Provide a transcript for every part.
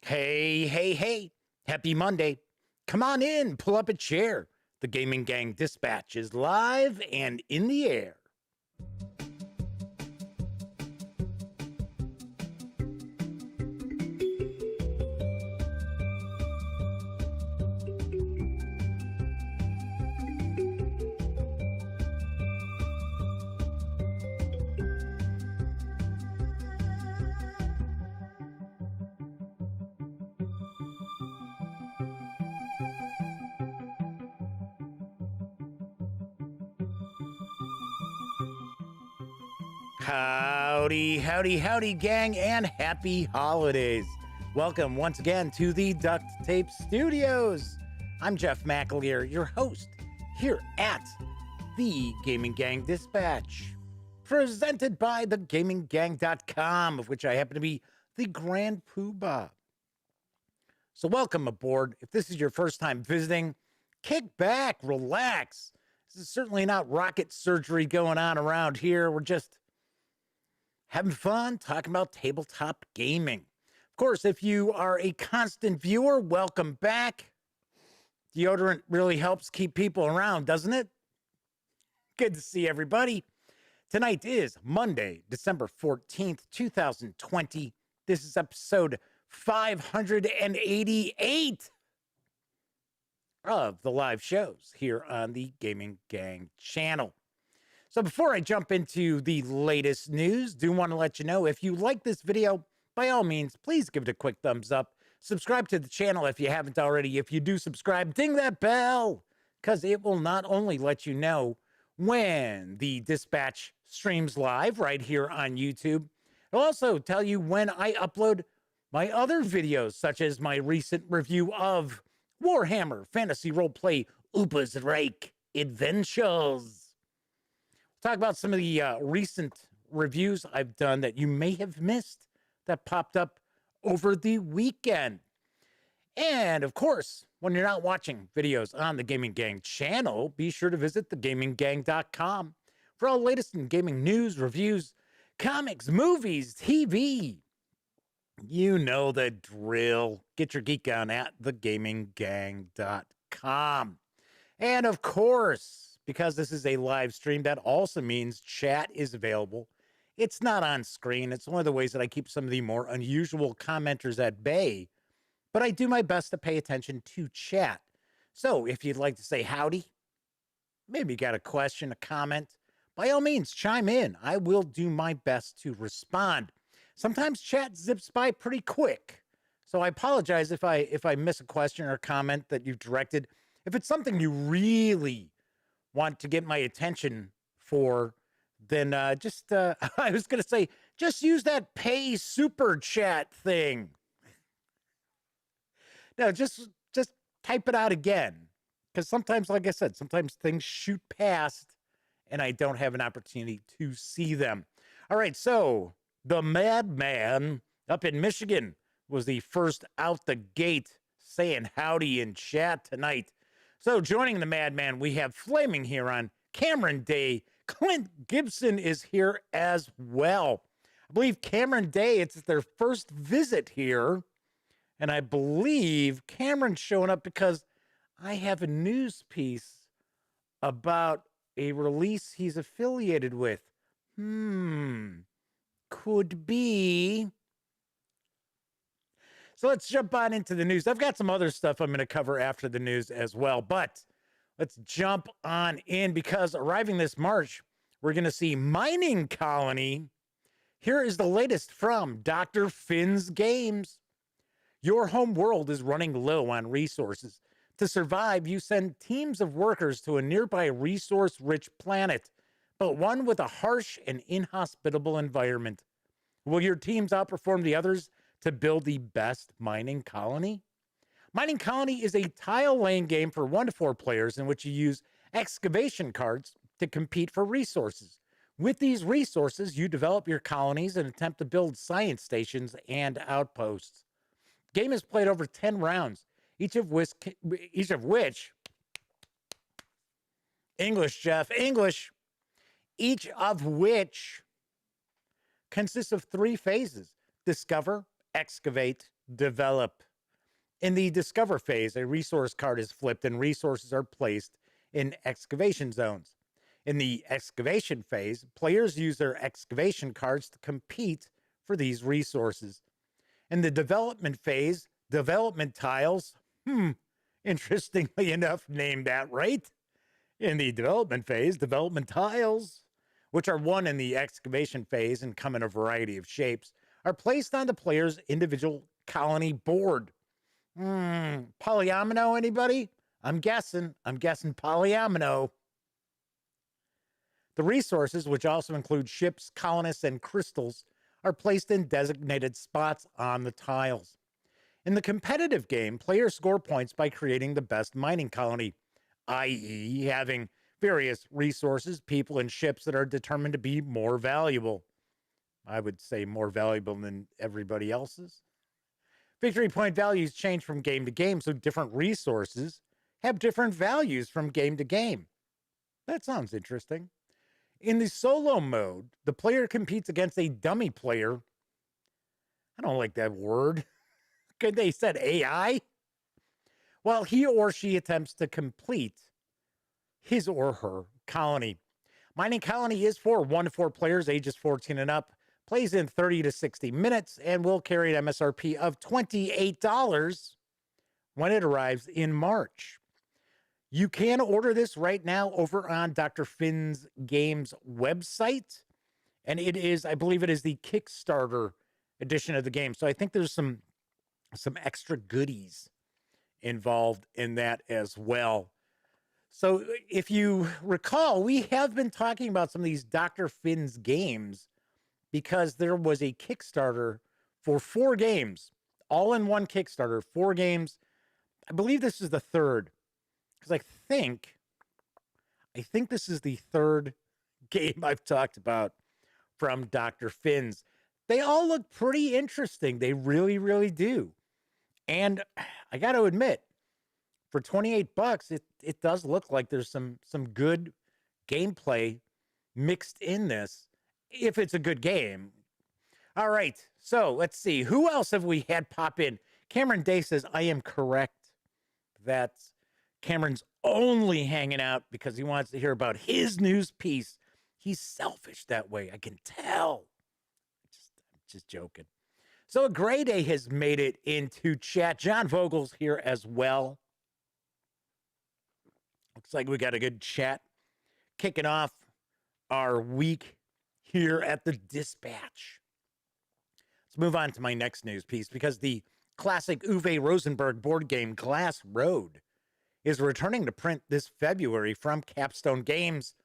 Hey, hey, hey. Happy Monday. Come on in, pull up a chair. The Gaming Gang Dispatch is live and in the air. Howdy, howdy, howdy, gang, and happy holidays. Welcome once again to the Duct Tape Studios. I'm Jeff McAleer, your host here at the Gaming Gang Dispatch, presented by thegaminggang.com, of which I happen to be the Grand Poobah. So welcome aboard. If this is your first time visiting, kick back, relax. This is certainly not rocket surgery going on around here. We're just having fun talking about tabletop gaming. Of course, if you are a constant viewer, welcome back. Deodorant really helps keep people around, doesn't it? Good to see everybody. Tonight is Monday, December 14th, 2020. This is episode 588 of the live shows here on the Gaming Gang channel. So before I jump into the latest news, do want to let you know, if you like this video, by all means, please give it a quick thumbs up. Subscribe to the channel if you haven't already. If you do subscribe, ding that bell, because it will not only let you know when the Dispatch streams live right here on YouTube, it'll also tell you when I upload my other videos, such as my recent review of Warhammer Fantasy Roleplay Upa's Reich Adventures. Talk about some of the recent reviews I've done that you may have missed that popped up over the weekend. And of course, when you're not watching videos on the Gaming Gang channel, be sure to visit thegaminggang.com for all the latest in gaming news, reviews, comics, movies, TV. You know the drill. Get your geek on at thegaminggang.com. And of course, because this is a live stream, that also means chat is available. It's not on screen. It's one of the ways that I keep some of the more unusual commenters at bay, but I do my best to pay attention to chat. So if you'd like to say howdy, maybe you got a question, a comment, by all means, chime in. I will do my best to respond. Sometimes chat zips by pretty quick, so I apologize if I miss a question or comment that you've directed. If it's something you really want to get my attention for, then I was going to say, just use that pay super chat thing. No, just type it out again. Because sometimes, like I said, sometimes things shoot past and I don't have an opportunity to see them. All right, so the Madman up in Michigan was the first out the gate saying howdy in chat tonight. So joining the Madman, we have Flaming Huron, Cameron Day, Clint Gibson is here as well. I believe Cameron Day, it's their first visit here. And I believe Cameron's showing up because I have a news piece about a release he's affiliated with. Could be. So let's jump on into the news. I've got some other stuff I'm going to cover after the news as well, but let's jump on in because arriving this March, we're going to see Mining Colony. Here is the latest from Dr. Finn's Games. Your home world is running low on resources. To survive, you send teams of workers to a nearby resource-rich planet, but one with a harsh and inhospitable environment. Will your teams outperform the others to build the best mining colony? Mining Colony is a tile-laying game for 1 to 4 players in which you use excavation cards to compete for resources. With these resources, you develop your colonies and attempt to build science stations and outposts. The game is played over 10 rounds, each of which, English, Jeff, English, each of which consists of 3 phases: discover, excavate, develop. In the discover phase, a resource card is flipped and resources are placed in excavation zones. In the excavation phase, players use their excavation cards to compete for these resources. In the development phase, development tiles, interestingly enough, named that right. In the development phase, development tiles, which are won in the excavation phase and come in a variety of shapes, are placed on the player's individual colony board. Polyomino, anybody? I'm guessing polyomino. The resources, which also include ships, colonists, and crystals, are placed in designated spots on the tiles. In the competitive game, players score points by creating the best mining colony, i.e., having various resources, people, and ships that are determined to be more valuable. I would say more valuable than everybody else's. Victory point values change from game to game, so different resources have different values from game to game. That sounds interesting. In the solo mode, the player competes against a dummy player. I don't like that word. Could they said AI? While he or she attempts to complete his or her colony. Mining colony is for 1 to 4 players, ages 14 and up, plays in 30 to 60 minutes, and will carry an MSRP of $28 when it arrives in March. You can order this right now over on Dr. Finn's Games website, and it is, I believe it is the Kickstarter edition of the game. So I think there's some extra goodies involved in that as well. So if you recall, we have been talking about some of these Dr. Finn's Games because there was a Kickstarter for 4 games, all in one Kickstarter, 4 games. I believe this is the third, because I think this is the third game I've talked about from Dr. Finn's. They all look pretty interesting. They really, really do. And I got to admit, for $28, it does look like there's some good gameplay mixed in this, if it's a good game. All right, so let's see. Who else have we had pop in? Cameron Day says, I am correct that Cameron's only hanging out because he wants to hear about his news piece. He's selfish that way, I can tell. I'm just joking. So a Gray Day has made it into chat. John Vogel's here as well. Looks like we got a good chat kicking off our week here at the Dispatch. Let's move on to my next news piece because the classic Uwe Rosenberg board game Glass Road is returning to print this February from Capstone Games.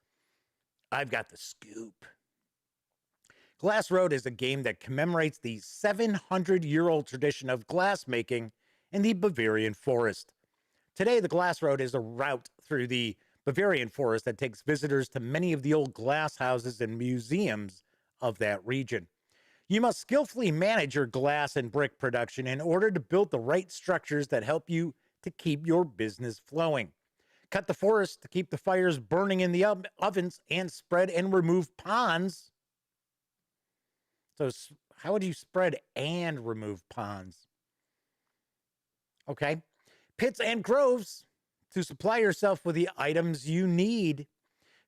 I've got the scoop. Glass Road is a game that commemorates the 700-year-old tradition of glass making in the Bavarian forest. Today, the Glass Road is a route through the Bavarian forest that takes visitors to many of the old glass houses and museums of that region. You must skillfully manage your glass and brick production in order to build the right structures that help you to keep your business flowing. Cut the forest to keep the fires burning in the ovens and spread and remove ponds. So how would you spread and remove ponds? Okay. Pits and groves to supply yourself with the items you need.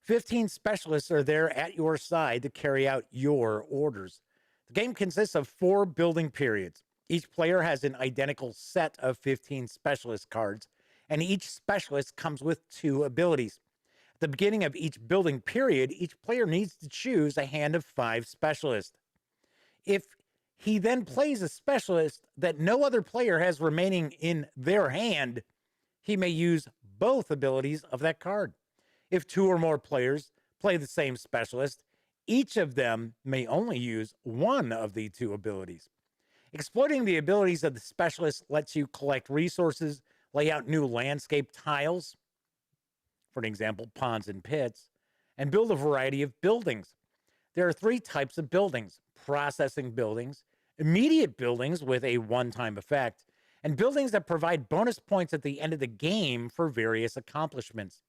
15 specialists are there at your side to carry out your orders. The game consists of 4 building periods. Each player has an identical set of 15 specialist cards, and each specialist comes with 2 abilities. At the beginning of each building period, each player needs to choose a hand of 5 specialists. If he then plays a specialist that no other player has remaining in their hand, he may use both abilities of that card. If 2 or more players play the same specialist, each of them may only use one of the 2 abilities. Exploiting the abilities of the specialist lets you collect resources, lay out new landscape tiles, for an example, ponds and pits, and build a variety of buildings. There are 3 types of buildings: processing buildings, immediate buildings with a one-time effect, and buildings that provide bonus points at the end of the game for various accomplishments.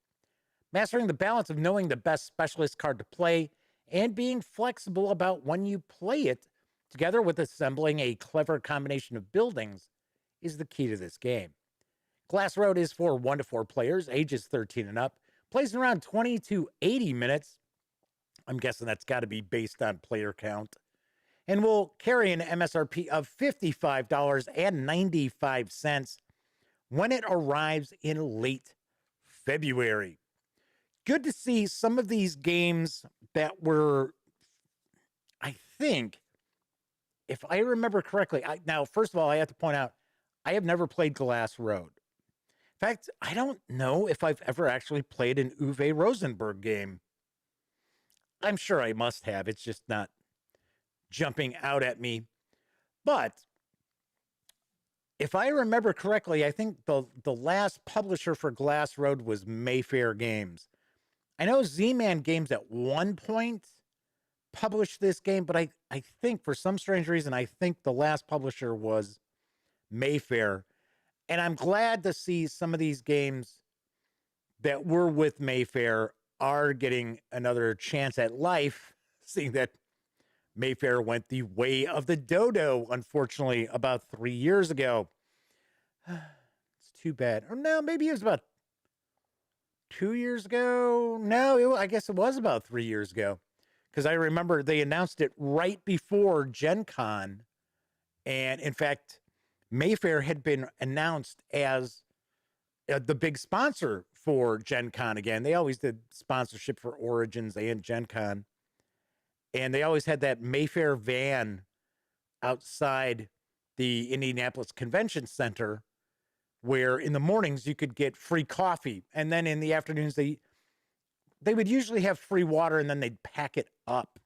Mastering the balance of knowing the best specialist card to play and being flexible about when you play it together with assembling a clever combination of buildings, is the key to this game. Glass Road is for 1 to 4 players, ages 13 and up, plays in around 20 to 80 minutes. I'm guessing that's got to be based on player count. And will carry an MSRP of $55.95 when it arrives in late February. Good to see some of these games that were, I think, if I remember correctly, now, first of all, I have to point out, I have never played Glass Road. In fact, I don't know if I've ever actually played an Uwe Rosenberg game. I'm sure I must have. It's just not jumping out at me. But if I remember correctly, I think the last publisher for Glass Road was Mayfair Games. I know Z-Man Games at one point published this game, but I think for some strange reason, I think the last publisher was Mayfair. And I'm glad to see some of these games that were with Mayfair are getting another chance at life, seeing that Mayfair went the way of the dodo, unfortunately, about 3 years ago. It's too bad. Or no, maybe it was about 2 years ago. No, I guess it was about 3 years ago, because I remember they announced it right before Gen Con. And in fact, Mayfair had been announced as the big sponsor for Gen Con again. They always did sponsorship for Origins and Gen Con. And they always had that Mayfair van outside the Indianapolis Convention Center, where in the mornings you could get free coffee. And then in the afternoons, they would usually have free water, and then they'd pack it up.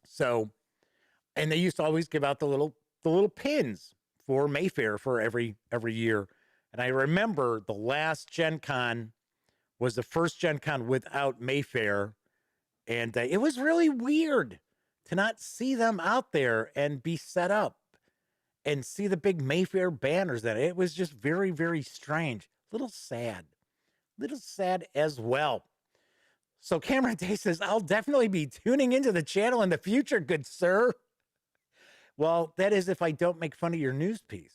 So, and they used to always give out the little pins for Mayfair for every year. And I remember the last Gen Con was the first Gen Con without Mayfair. And it was really weird to not see them out there and be set up and see the big Mayfair banners. That it was just very, very strange. Little sad as well. So Cameron Day says, I'll definitely be tuning into the channel in the future, good sir. Well, that is if I don't make fun of your news piece.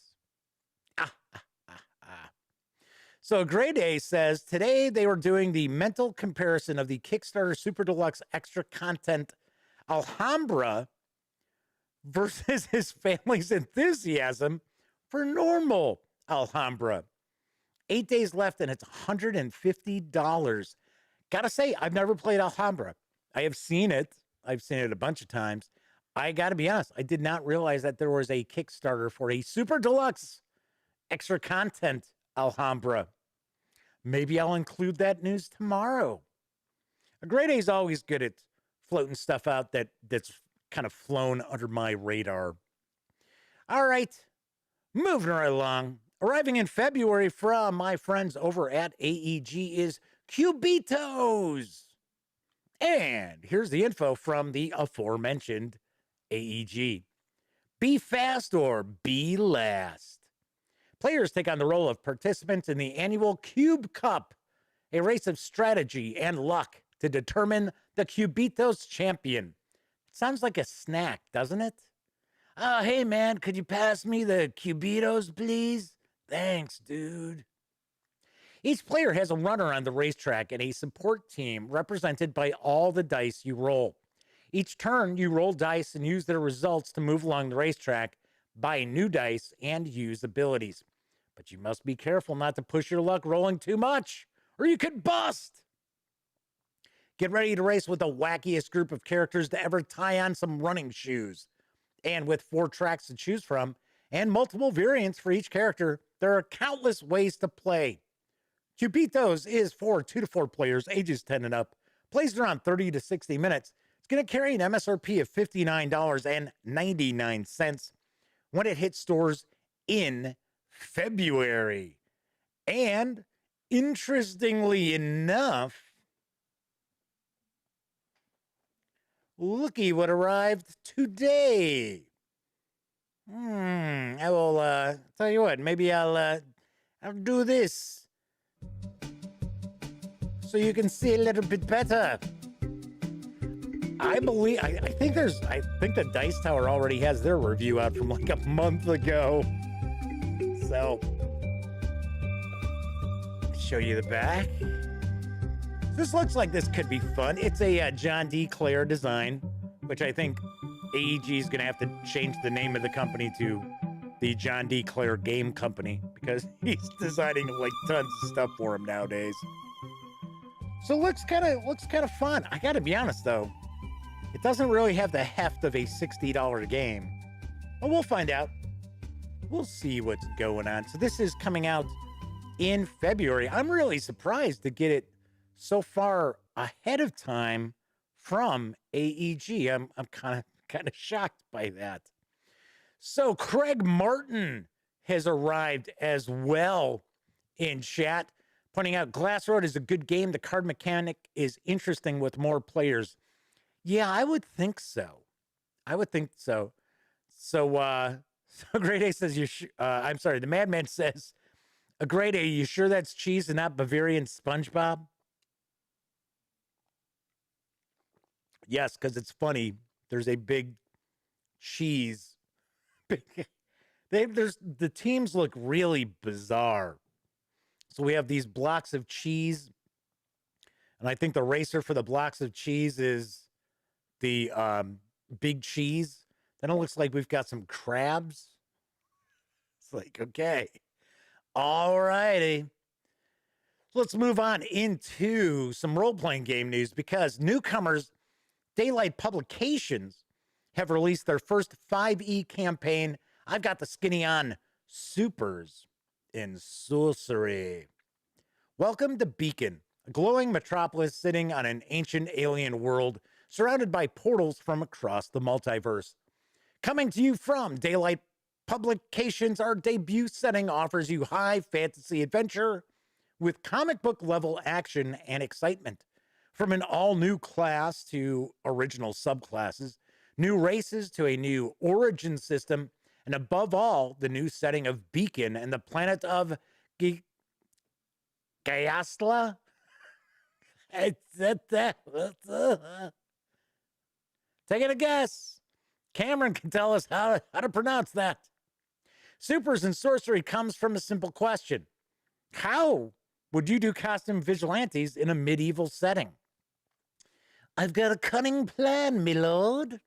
So Gray Day says, today they were doing the mental comparison of the Kickstarter Super Deluxe Extra Content Alhambra versus his family's enthusiasm for normal Alhambra. 8 days left and it's $150. Gotta say, I've never played Alhambra. I have seen it. I've seen it a bunch of times. I gotta be honest, I did not realize that there was a Kickstarter for a Super Deluxe Extra Content Alhambra. Maybe I'll include that news tomorrow. A Grade A is always good at floating stuff out that's kind of flown under my radar. All right, moving right along. Arriving in February from my friends over at AEG is Cubitos. And here's the info from the aforementioned AEG. Be fast or be last. Players take on the role of participants in the annual Cube Cup, a race of strategy and luck to determine the Cubitos champion. It sounds like a snack, doesn't it? Oh, hey, man, could you pass me the Cubitos, please? Thanks, dude. Each player has a runner on the racetrack and a support team represented by all the dice you roll. Each turn, you roll dice and use their results to move along the racetrack, buy new dice, and use abilities. But you must be careful not to push your luck rolling too much, or you could bust. Get ready to race with the wackiest group of characters to ever tie on some running shoes. And with 4 tracks to choose from, and multiple variants for each character, there are countless ways to play. Cubitos is for 2 to 4 players, ages 10 and up, plays around 30 to 60 minutes. It's going to carry an MSRP of $59.99 when it hits stores in February. And interestingly enough, looky what arrived today. I will tell you what, maybe I'll do this so you can see a little bit better. I think the Dice Tower already has their review out from like a month ago. So, show you the back. This looks like this could be fun. It's a John D. Clare design, which I think AEG is going to have to change the name of the company to the John D. Clare Game Company, because he's designing like tons of stuff for him nowadays. So looks kind of fun. I got to be honest though, it doesn't really have the heft of a $60 game. But we'll find out. We'll see what's going on. So this is coming out in February. I'm really surprised to get it so far ahead of time from AEG. I'm kind of shocked by that. So Craig Martin has arrived as well in chat, pointing out Glass Road is a good game. The card mechanic is interesting with more players. Yeah, I would think so. So Great A says, I'm sorry, the Madman says, a Great A, you sure that's cheese and not Bavarian SpongeBob? Yes, because it's funny. There's a big cheese. The teams look really bizarre. So we have these blocks of cheese. And I think the racer for the blocks of cheese is the big cheese. Then it looks like we've got some crabs. It's like, okay. All righty. Let's move on into some role-playing game news, because newcomers Daylight Publications have released their first 5e campaign. I've got the skinny on Supers in Sorcery. Welcome to Beacon, a glowing metropolis sitting on an ancient alien world surrounded by portals from across the multiverse. Coming to you from Daylight Publications, our debut setting offers you high fantasy adventure with comic book level action and excitement. From an all-new class to original subclasses, new races to a new origin system, and above all, the new setting of Beacon and the planet of Gaiasla? Taking a guess. Cameron can tell us how to pronounce that. Supers in Sorcery comes from a simple question. How would you do costume vigilantes in a medieval setting? I've got a cunning plan, my lord.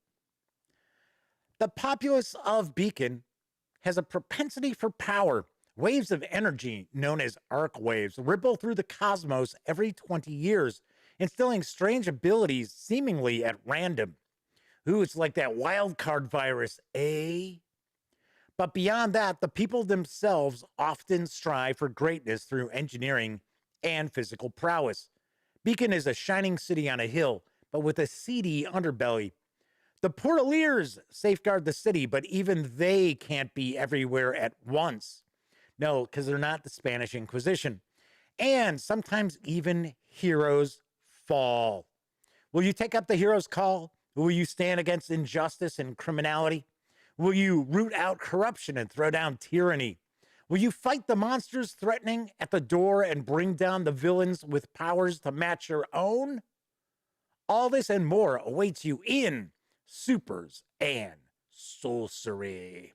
The populace of Beacon has a propensity for power. Waves of energy, known as arc waves, ripple through the cosmos every 20 years, instilling strange abilities seemingly at random. Ooh, it's like that wild card virus, eh? But beyond that, the people themselves often strive for greatness through engineering and physical prowess. Beacon is a shining city on a hill, but with a seedy underbelly. The Portaliers safeguard the city, but even they can't be everywhere at once. No, because they're not the Spanish Inquisition. And sometimes even heroes fall. Will you take up the hero's call? Will you stand against injustice and criminality? Will you root out corruption and throw down tyranny? Will you fight the monsters threatening at the door and bring down the villains with powers to match your own? All this and more awaits you in Supers and Sorcery.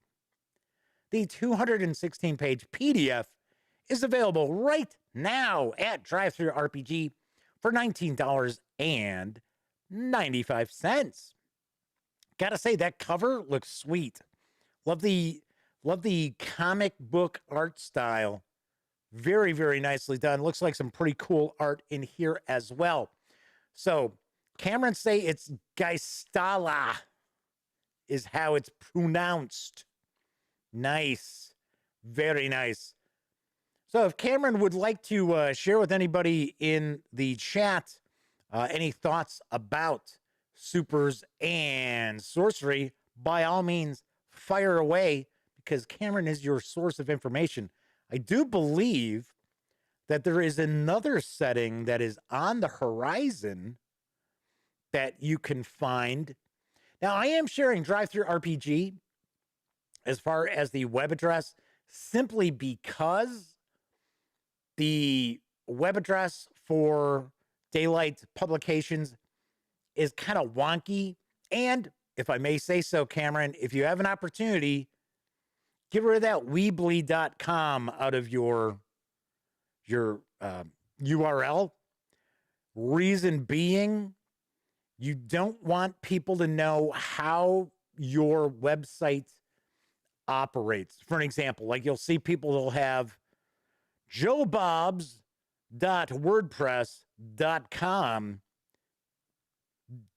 The 216-page PDF is available right now at DriveThruRPG for $19.95. Gotta say, that cover looks sweet. Love the comic book art style. Very, very nicely done. Looks like some pretty cool art in here as well. So, Cameron say it's Geistala is how it's pronounced. Nice. Very nice. So if Cameron would like to share with anybody in the chat any thoughts about Supers and Sorcery, by all means, fire away, because Cameron is your source of information. I do believe that there is another setting that is on the horizon that you can find. Now, I am sharing DriveThruRPG as far as the web address, simply because the web address for Daylight Publications is kind of wonky. And if I may say so, Cameron, if you have an opportunity, get rid of that Weebly.com out of your URL. Reason being, you don't want people to know how your website operates. For an example, like you'll see people will have joebobs.wordpress.com.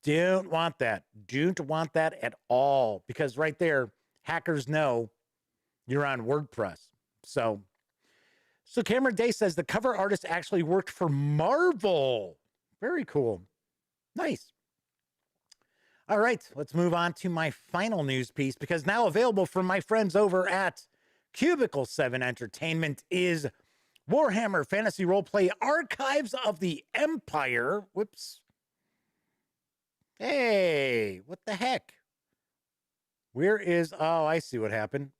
Don't want that. Don't want that at all, because right there, hackers know you're on WordPress. So Cameron Day says the cover artist actually worked for Marvel. Very cool. Nice. All right, let's move on to my final news piece, because now available from my friends over at Cubicle 7 Entertainment is Warhammer Fantasy Roleplay Archives of the Empire. Whoops. Hey, what the heck? Where is, oh, I see what happened.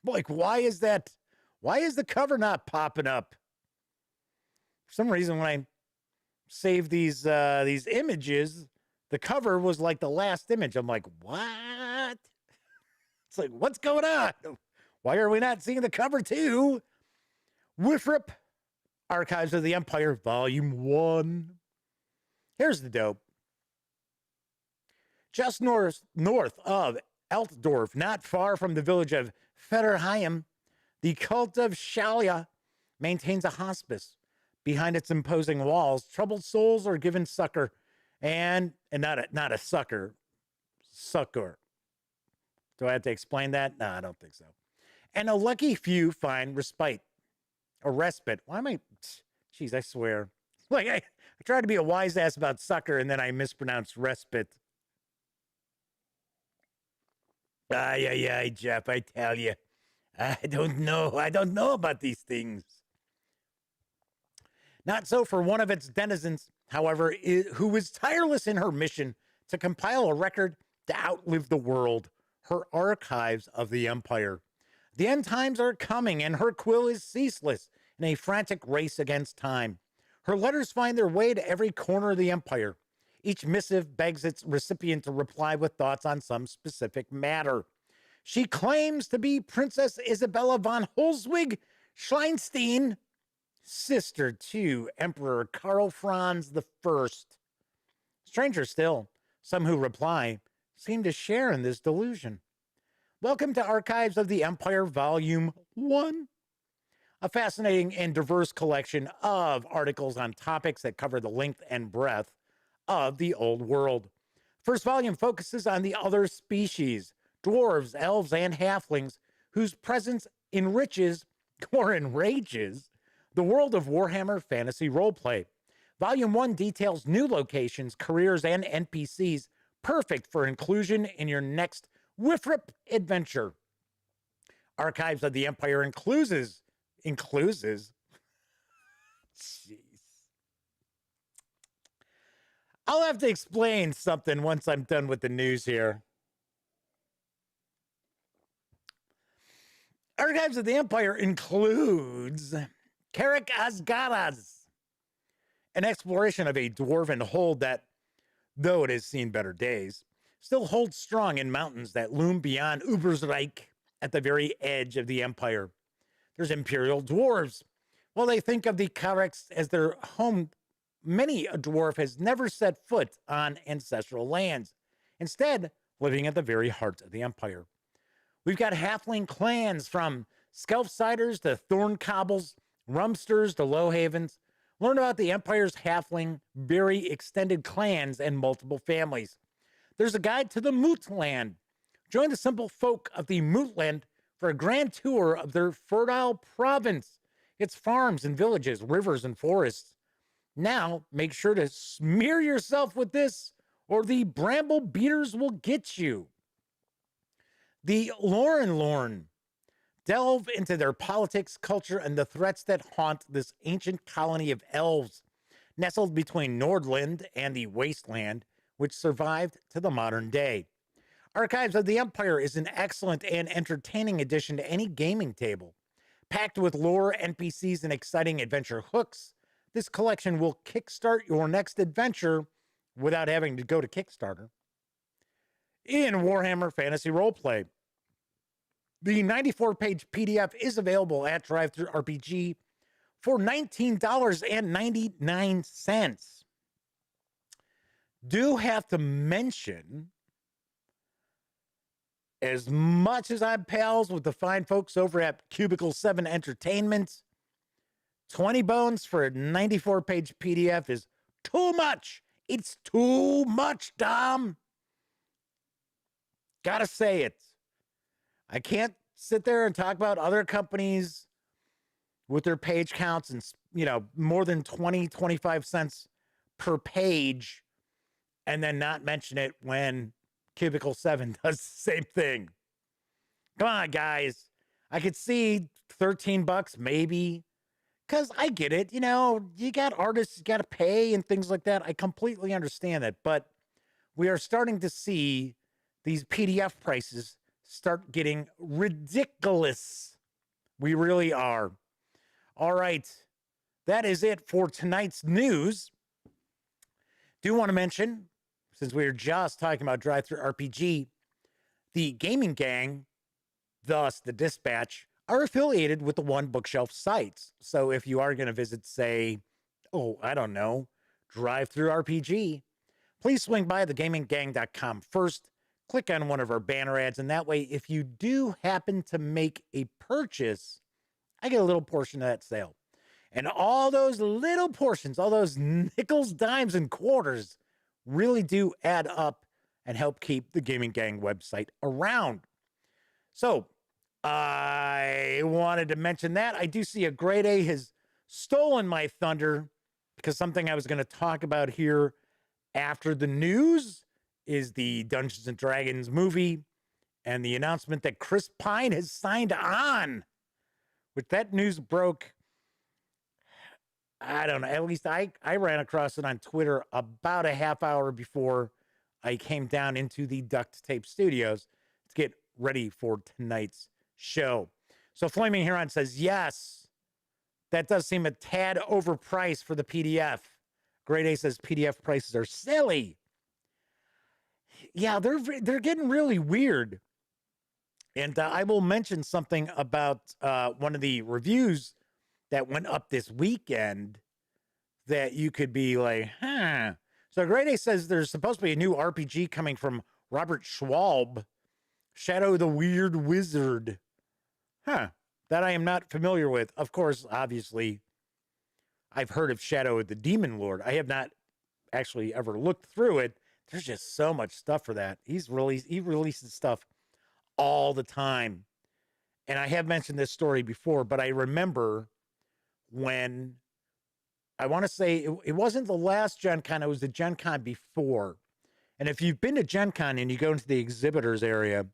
Like, why is that? Why is the cover not popping up? For some reason, when I save these images, the cover was like the last image. I'm like, what? It's like, what's going on? Why are we not seeing the cover too? Wifrip, Archives of the Empire, Volume 1. Here's the dope. Just north of Altdorf, not far from the village of Fetterheim, the cult of Shalia maintains a hospice. Behind its imposing walls, troubled souls are given succor, and not a succor. Do I have to explain that? No, I don't think so. And a lucky few find respite. Or respite. Why am I? Jeez, I swear. Like, I tried to be a wise ass about sucker, and then I mispronounced respite. Ay, Jeff, I tell you. I don't know. I don't know about these things. Not so for one of its denizens, however, who is tireless in her mission to compile a record to outlive the world, her archives of the Empire. The end times are coming, and her quill is ceaseless in a frantic race against time. Her letters find their way to every corner of the Empire. Each missive begs its recipient to reply with thoughts on some specific matter. She claims to be Princess Isabella von Holzwig-Schleinstein, sister to Emperor Karl Franz I. Stranger still, some who reply seem to share in this delusion. Welcome to Archives of the Empire, Volume 1, a fascinating and diverse collection of articles on topics that cover the length and breadth of the old world. First volume focuses on the other species, dwarves, elves, and halflings, whose presence enriches or enrages the world of Warhammer Fantasy Roleplay. Volume 1 details new locations, careers, and NPCs, perfect for inclusion in your next Wifrip adventure. Archives of the Empire includes. Jeez. I'll have to explain something once I'm done with the news here. Archives of the Empire includes Karak Asgaraz, an exploration of a dwarven hold that, though it has seen better days, still holds strong in mountains that loom beyond Ubersreich at the very edge of the Empire. There's Imperial dwarves. While they think of the Karaks as their home, many a dwarf has never set foot on ancestral lands, instead living at the very heart of the Empire. We've got halfling clans from Skelfsiders to Thorncobbles, Rumsters to Lowhavens. Learn about the Empire's halfling, very extended clans and multiple families. There's a guide to the Mootland. Join the simple folk of the Mootland for a grand tour of their fertile province, its farms and villages, rivers and forests. Now, make sure to smear yourself with this, or the bramble beaters will get you. The Lorn. Delve into their politics, culture, and the threats that haunt this ancient colony of elves, nestled between Nordland and the Wasteland, which survived to the modern day. Archives of the Empire is an excellent and entertaining addition to any gaming table. Packed with lore, NPCs, and exciting adventure hooks, this collection will kickstart your next adventure without having to go to Kickstarter in Warhammer Fantasy Roleplay. The 94-page PDF is available at Drive-Thru RPG for $19.99. Do have to mention, as much as I'm pals with the fine folks over at Cubicle 7 Entertainment, 20 bones for a 94-page PDF is too much. It's too much, Dom. Gotta say it. I can't sit there and talk about other companies with their page counts and, more than 20, 25 cents per page and then not mention it when Cubicle 7 does the same thing. Come on, guys. I could see $13 maybe, because I get it. You got artists you got to pay and things like that. I completely understand that. But we are starting to see these PDF prices start getting ridiculous. We really are. All right. That is it for tonight's news. Do want to mention, since we were just talking about Drive-Thru RPG, the Gaming Gang, thus the Dispatch, are affiliated with the One Bookshelf sites. So if you are going to visit, say, Drive-Thru RPG, please swing by thegaminggang.com first. Click on one of our banner ads, and that way, if you do happen to make a purchase, I get a little portion of that sale. And all those little portions, all those nickels, dimes, and quarters really do add up and help keep the Gaming Gang website around. So I wanted to mention that. I do see a Grade A has stolen my thunder, because something I was going to talk about here after the news is the Dungeons & Dragons movie and the announcement that Chris Pine has signed on. With that news broke, I don't know, at least I ran across it on Twitter about a half hour before I came down into the Duct Tape Studios to get ready for tonight's show. So Flaming Heron says, yes, that does seem a tad overpriced for the PDF. Grade A says PDF prices are silly. Yeah, they're getting really weird. And I will mention something about one of the reviews that went up this weekend that you could be like, huh. So Grade A says there's supposed to be a new RPG coming from Robert Schwalb, Shadow the Weird Wizard. Huh. That I am not familiar with. Of course, obviously, I've heard of Shadow the Demon Lord. I have not actually ever looked through it. There's just so much stuff for that. He releases stuff all the time. And I have mentioned this story before, but I remember when, I want to say it wasn't the last Gen Con, it was the Gen Con before. And if you've been to Gen Con and you go into the exhibitors area,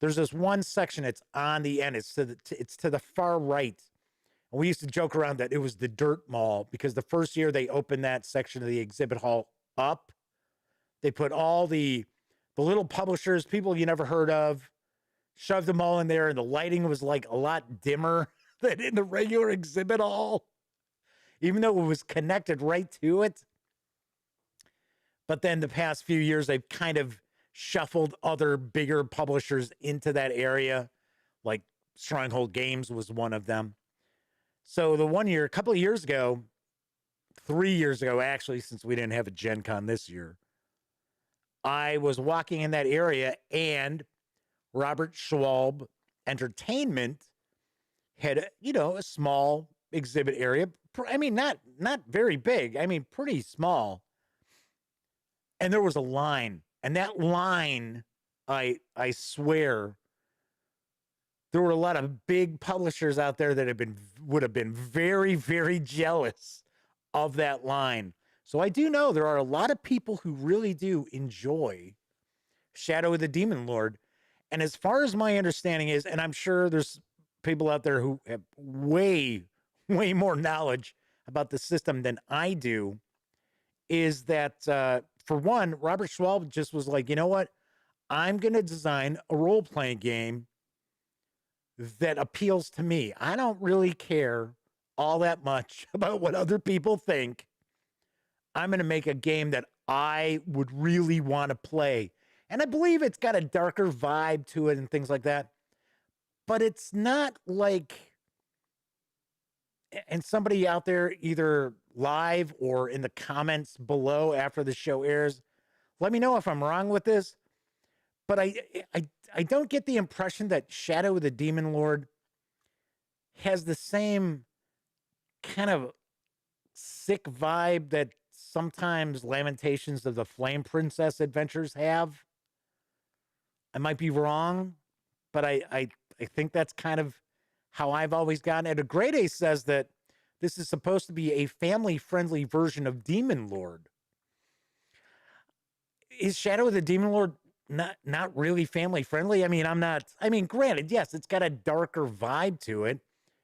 there's this one section, it's on the end, it's to the far right. And we used to joke around that it was the dirt mall, because the first year they opened that section of the exhibit hall up, they put all the little publishers, people you never heard of, shoved them all in there, and the lighting was like a lot dimmer than in the regular exhibit hall, even though it was connected right to it. But then the past few years, they've kind of shuffled other bigger publishers into that area, like Stronghold Games was one of them. So the one year, a couple of years ago, 3 years ago, actually, since we didn't have a Gen Con this year, I was walking in that area, and Robert Schwalb Entertainment had, a small exhibit area. I mean, not very big. I mean, pretty small. And there was a line, and that line, I swear, there were a lot of big publishers out there that would have been very, very jealous of that line. So I do know there are a lot of people who really do enjoy Shadow of the Demon Lord. And as far as my understanding is, and I'm sure there's people out there who have way, way more knowledge about the system than I do, is that, for one, Robert Schwalb just was like, you know what? I'm going to design a role-playing game that appeals to me. I don't really care all that much about what other people think. I'm going to make a game that I would really want to play. And I believe it's got a darker vibe to it and things like that. But it's not like, and somebody out there, either live or in the comments below after the show airs, let me know if I'm wrong with this. But I don't get the impression that Shadow of the Demon Lord has the same kind of sick vibe that sometimes Lamentations of the Flame Princess adventures have. I might be wrong, but I think that's kind of how I've always gotten it. A Great Ace says that this is supposed to be a family-friendly version of Demon Lord. Is Shadow of the Demon Lord not really family-friendly? I mean, granted, yes, it's got a darker vibe to it.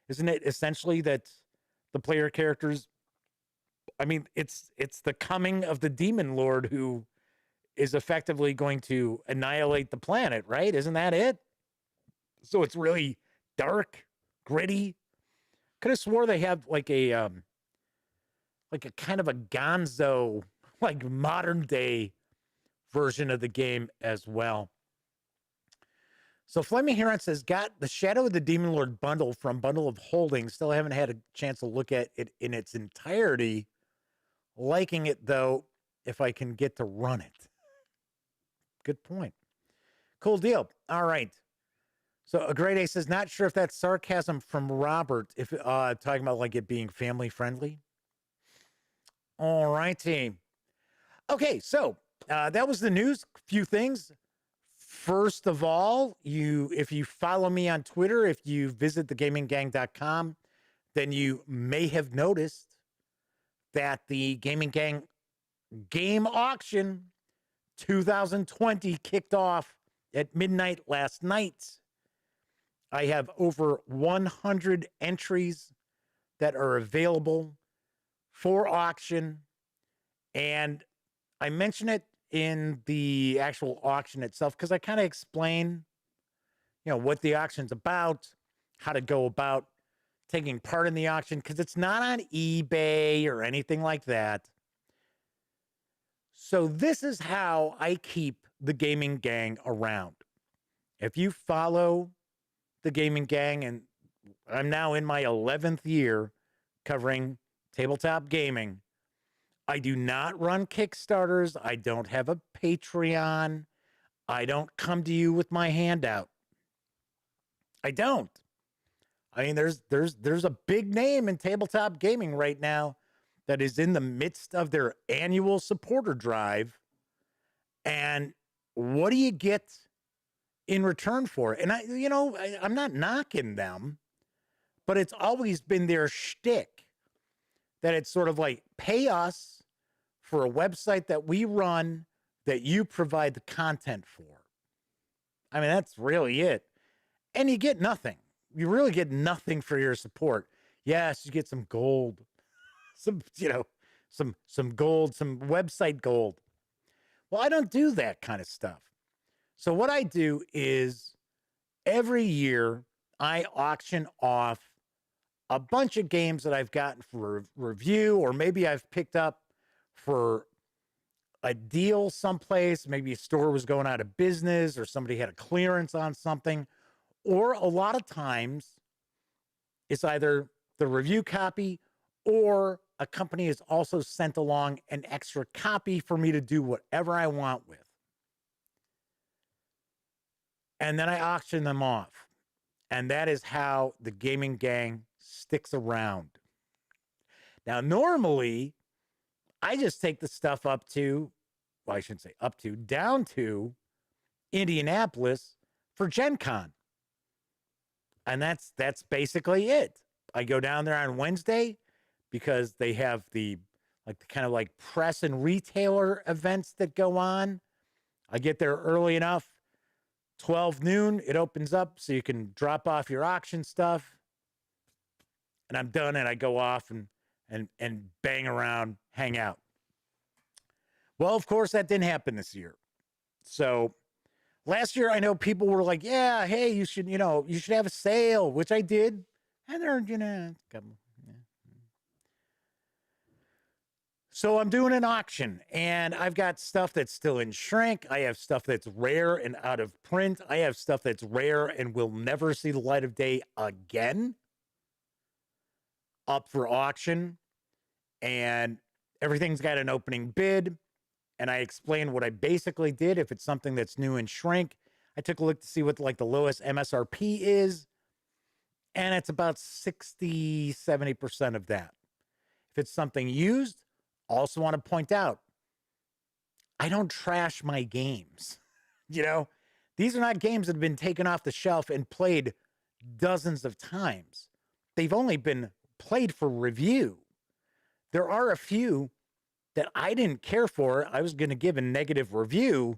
Isn't it essentially that the player characters, I mean, it's the coming of the Demon Lord who is effectively going to annihilate the planet, right? Isn't that it? So it's really dark, gritty. Could have swore they have like a kind of a gonzo, like modern day version of the game as well. So Flaming Heron says, got the Shadow of the Demon Lord bundle from Bundle of Holdings. Still haven't had a chance to look at it in its entirety. Liking it, though, if I can get to run it. Good point. Cool deal. All right. So A Great Ace says, not sure if that's sarcasm from Robert, if talking about like it being family friendly. All righty. Okay, so that was the news. Few things. First of all, if you follow me on Twitter, if you visit thegaminggang.com, then you may have noticed that the Gaming Gang game auction 2020 kicked off at midnight last night. I have over 100 entries that are available for auction, and I mention it in the actual auction itself because I kind of explain, what the auction's about, how to go about taking part in the auction, because it's not on eBay or anything like that. So this is how I keep the Gaming Gang around. If you follow the Gaming Gang, and I'm now in my 11th year covering tabletop gaming, I do not run Kickstarters. I don't have a Patreon. I don't come to you with my handout. I don't. I mean, there's a big name in tabletop gaming right now that is in the midst of their annual supporter drive. And what do you get in return for it? And I'm not knocking them, but it's always been their shtick that it's sort of like, pay us for a website that we run that you provide the content for. I mean, that's really it. And you get nothing. You really get nothing for your support. Yes, you get some gold, some gold, some website gold. Well, I don't do that kind of stuff. So what I do is every year I auction off a bunch of games that I've gotten for review, or maybe I've picked up for a deal someplace. Maybe a store was going out of business or somebody had a clearance on something. Or a lot of times it's either the review copy or a company has also sent along an extra copy for me to do whatever I want with. And then I auction them off. And that is how the Gaming Gang sticks around. Now, normally, I just take the stuff up to, well, I shouldn't say up to, down to Indianapolis for Gen Con. And that's basically it. I go down there on Wednesday because they have the kind of like press and retailer events that go on. I get there early enough. 12 noon, it opens up so you can drop off your auction stuff. And I'm done, and I go off and bang around, hang out. Well, of course, that didn't happen this year. So last year, I know people were like, yeah, hey, you should have a sale, which I did. And they're, So I'm doing an auction, and I've got stuff that's still in shrink. I have stuff that's rare and out of print. I have stuff that's rare and will never see the light of day again up for auction. And everything's got an opening bid. And I explained what I basically did. If it's something that's new and shrink, I took a look to see what like the lowest MSRP is. And it's about 60, 70% of that. If it's something used, also want to point out, I don't trash my games. You know, these are not games that have been taken off the shelf and played dozens of times. They've only been played for review. There are a few that I didn't care for. I was going to give a negative review,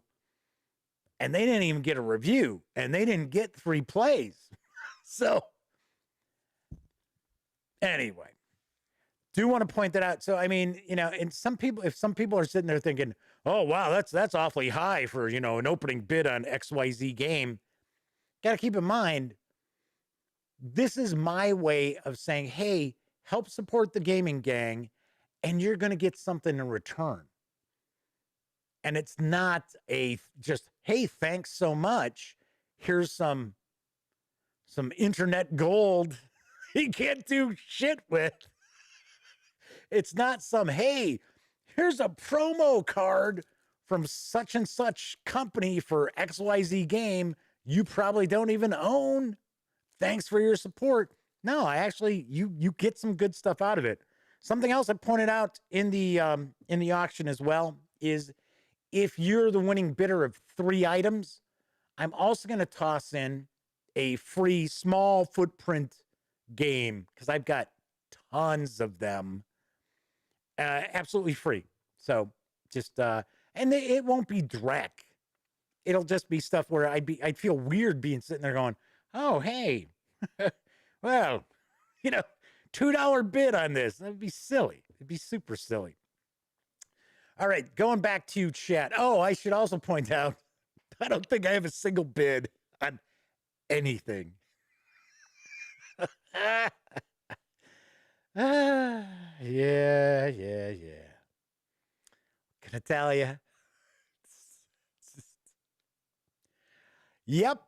and they didn't even get a review, and they didn't get 3 plays. So anyway, do want to point that out. So, I mean, you know, and some people, if some people are sitting there thinking, oh, wow, that's awfully high for, you know, an opening bid on XYZ game. Got to keep in mind, this is my way of saying, hey, help support the gaming gang, and you're going to get something in return. And it's not a just, hey, thanks so much. Here's some internet gold you can't do shit with. It's not some, hey, here's a promo card from such and such company for XYZ game you probably don't even own. Thanks for your support. No, I actually, you get some good stuff out of it. Something else I pointed out in the auction as well is if you're the winning bidder of 3 items, I'm also going to toss in a free small footprint game because I've got tons of them. Absolutely free. So just, and it won't be dreck. It'll just be stuff where I'd feel weird being sitting there going, oh, hey, well, you know, $2 bid on this. That'd be silly. It'd be super silly. All right, going back to chat. Oh, I should also point out, I don't think I have a single bid on anything. Yeah. Can I tell you? Yep.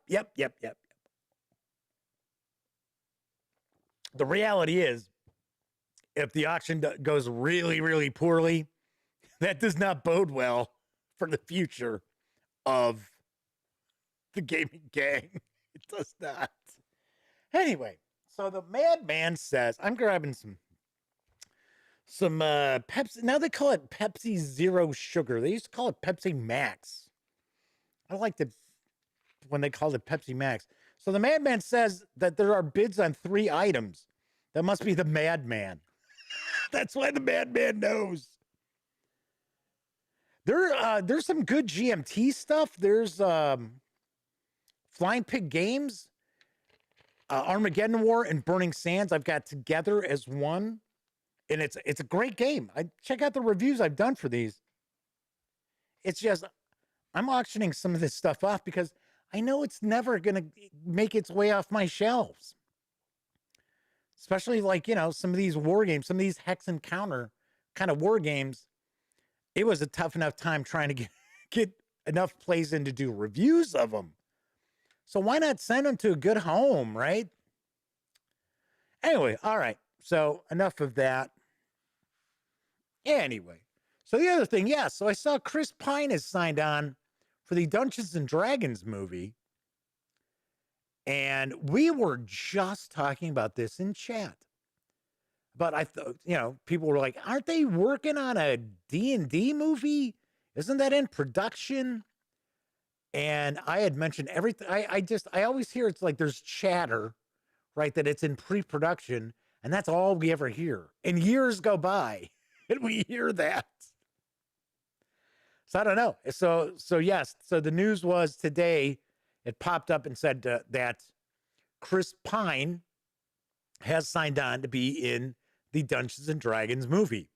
The reality is, if the auction goes really, really poorly, that does not bode well for the future of the gaming gang. It does not. Anyway, so the madman says, I'm grabbing some Pepsi. Now they call it Pepsi Zero Sugar. They used to call it Pepsi Max. I liked it when they called it Pepsi Max. So the madman says that there are bids on 3 items. That must be the madman. That's why the madman knows. There's some good GMT stuff. There's Flying Pig Games, Armageddon War, and Burning Sands. I've got together as one, and it's a great game. I check out the reviews I've done for these. It's just I'm auctioning some of this stuff off because I know it's never gonna make its way off my shelves. Especially like, you know, some of these war games, some of these Hex Encounter kind of war games. It was a tough enough time trying to get enough plays in to do reviews of them. So why not send them to a good home, right? Anyway, all right. So enough of that. Anyway, so the other thing, yeah, so I saw Chris Pine has signed on for the Dungeons and Dragons movie. And we were just talking about this in chat. But I thought, you know, people were like, aren't they working on a D&D movie? Isn't that in production? And I had mentioned everything. I always hear it's like there's chatter, right? That it's in pre-production. And that's all we ever hear. And years go by and we hear that. So I don't know. So yes. So the news was today, it popped up and said that Chris Pine has signed on to be in the Dungeons and Dragons movie.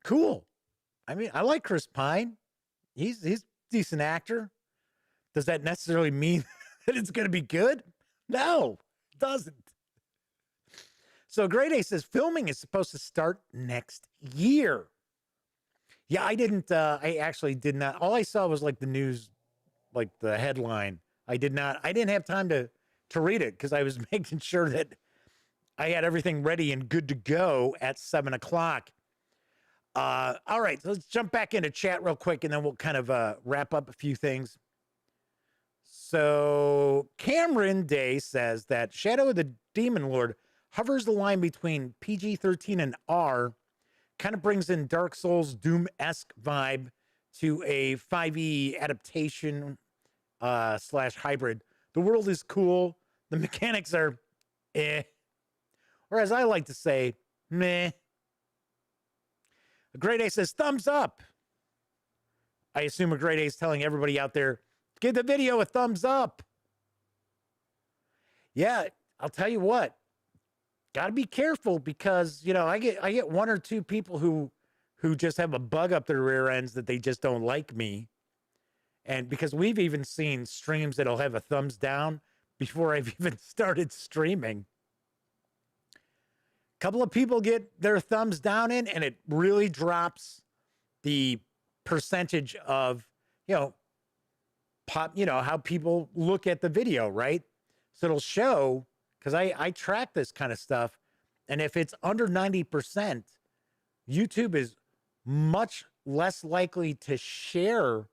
Cool. I mean, I like Chris Pine. He's a decent actor. Does that necessarily mean that it's going to be good? No, it doesn't. So Great A says filming is supposed to start next year. Yeah, I actually did not. All I saw was like the news, like the headline. I didn't have time to read it because I was making sure that I had everything ready and good to go at 7 o'clock. All right, so let's jump back into chat real quick and then we'll kind of wrap up a few things. So Cameron Day says that Shadow of the Demon Lord hovers the line between PG-13 and R, kind of brings in Dark Souls Doom-esque vibe to a 5e adaptation slash hybrid. The world is cool. The mechanics are eh. Or as I like to say, meh. A Great A says, thumbs up. I assume a Great A is telling everybody out there, give the video a thumbs up. Yeah, I'll tell you what. Got to be careful because, you know, I get one or two people who just have a bug up their rear ends that they just don't like me. And because we've even seen streams that'll have a thumbs down before I've even started streaming. A couple of people get their thumbs down in and it really drops the percentage of, how people look at the video, right? So it'll show, because I track this kind of stuff, and if it's under 90%, YouTube is much less likely to share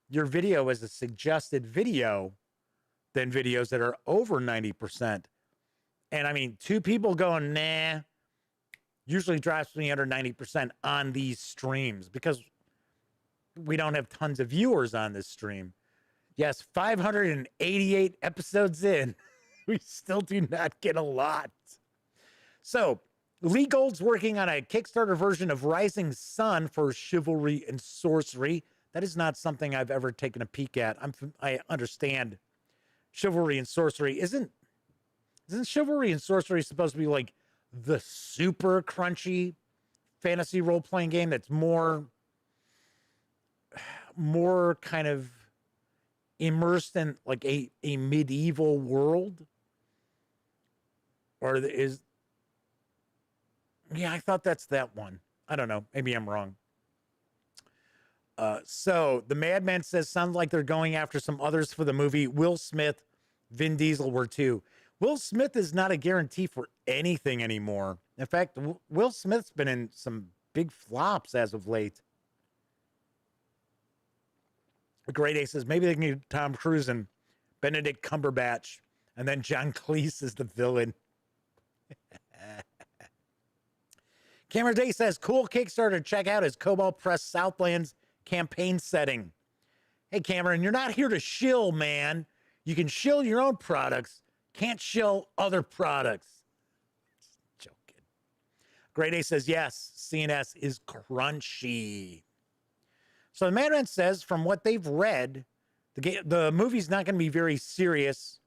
your video as a suggested video than videos that are over 90%. And I mean, two people going, nah, usually drops me under 90% on these streams because we don't have tons of viewers on this stream. Yes, 588 episodes in, we still do not get a lot. So, Lee Gold's working on a Kickstarter version of Rising Sun for Chivalry and Sorcery. That is not something I've ever taken a peek at. I understand Chivalry and Sorcery. Isn't Chivalry and Sorcery supposed to be like the super crunchy fantasy role-playing game that's more kind of immersed in like a medieval world? Or I thought that's that one. I don't know. Maybe I'm wrong. So the Madman says, sounds like they're going after some others for the movie. Will Smith, Vin Diesel were too. Will Smith is not a guarantee for anything anymore. In fact, Will Smith's been in some big flops as of late. Great A says, maybe they can get Tom Cruise and Benedict Cumberbatch, and then John Cleese is the villain. Cameron Day says, cool Kickstarter. Check out his Cobalt Press Southlands campaign setting. Hey, Cameron, you're not here to shill, man. You can shill your own products. Can't shill other products. Just joking. Great A says, yes, CNS is crunchy. So the Madman says, from what they've read, the movie's not going to be very serious.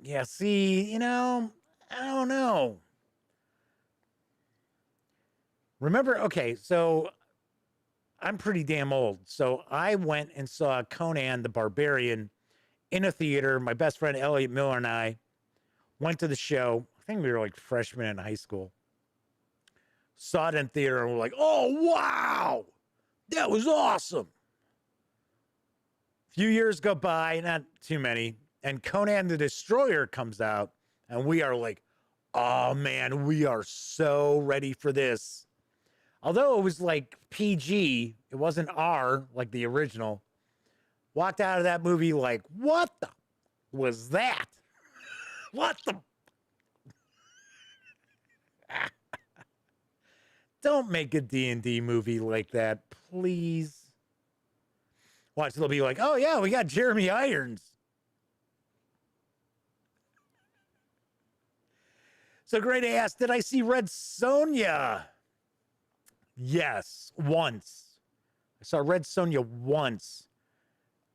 Yeah, see, I don't know. Remember, okay, so I'm pretty damn old. So I went and saw Conan the Barbarian in a theater. My best friend Elliot Miller and I went to the show. I think we were like freshmen in high school. Saw it in theater and we're like, oh, wow, that was awesome. A few years go by, not too many, and Conan the Destroyer comes out, and we are like, oh, man, we are so ready for this. Although it was like PG, it wasn't R like the original. Walked out of that movie like, what the was that? What the? Don't make a D&D movie like that, please. Watch, they'll be like, oh, yeah, we got Jeremy Irons. So Great A asked, did I see Red Sonja? Yes, once. I saw Red Sonja once.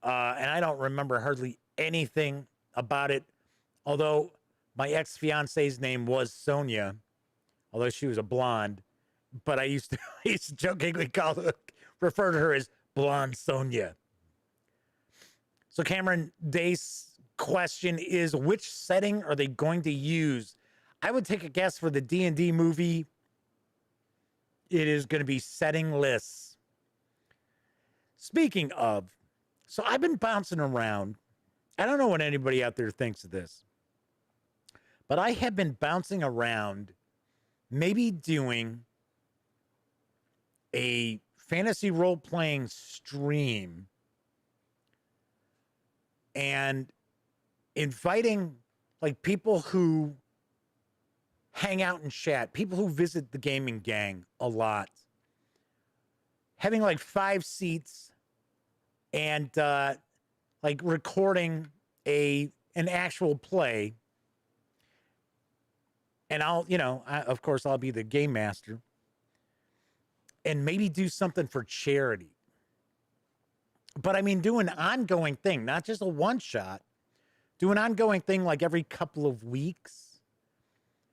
And I don't remember hardly anything about it. Although my ex-fiance's name was Sonia, although she was a blonde. But I used to jokingly refer to her as Blonde Sonja. So Cameron Day's question is, which setting are they going to use? I would take a guess for the D&D movie. It is going to be settingless. Speaking of, so I've been bouncing around. I don't know what anybody out there thinks of this, but I have been bouncing around maybe doing a fantasy role-playing stream and inviting like people who hang out and chat, people who visit the gaming gang a lot, having like 5 seats and like recording an actual play. And I'll, of course, I'll be the game master and maybe do something for charity. But I mean, do an ongoing thing, not just a one shot, do an ongoing thing like every couple of weeks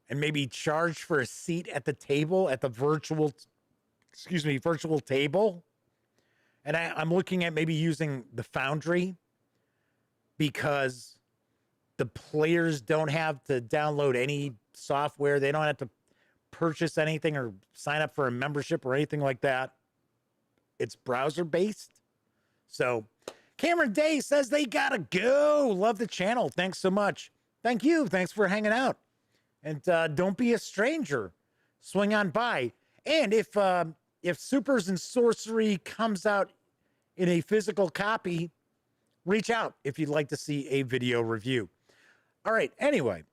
and maybe charge for a seat at the table, at the virtual table. And I'm looking at maybe using the Foundry because the players don't have to download any software. They don't have to purchase anything or sign up for a membership or anything like that. It's browser based. So Cameron Day says they gotta go. Love the channel. Thanks so much. Thank you. Thanks for hanging out. And don't be a stranger. Swing on by. And if Supers and Sorcery comes out in a physical copy, reach out if you'd like to see a video review. All right. Anyway,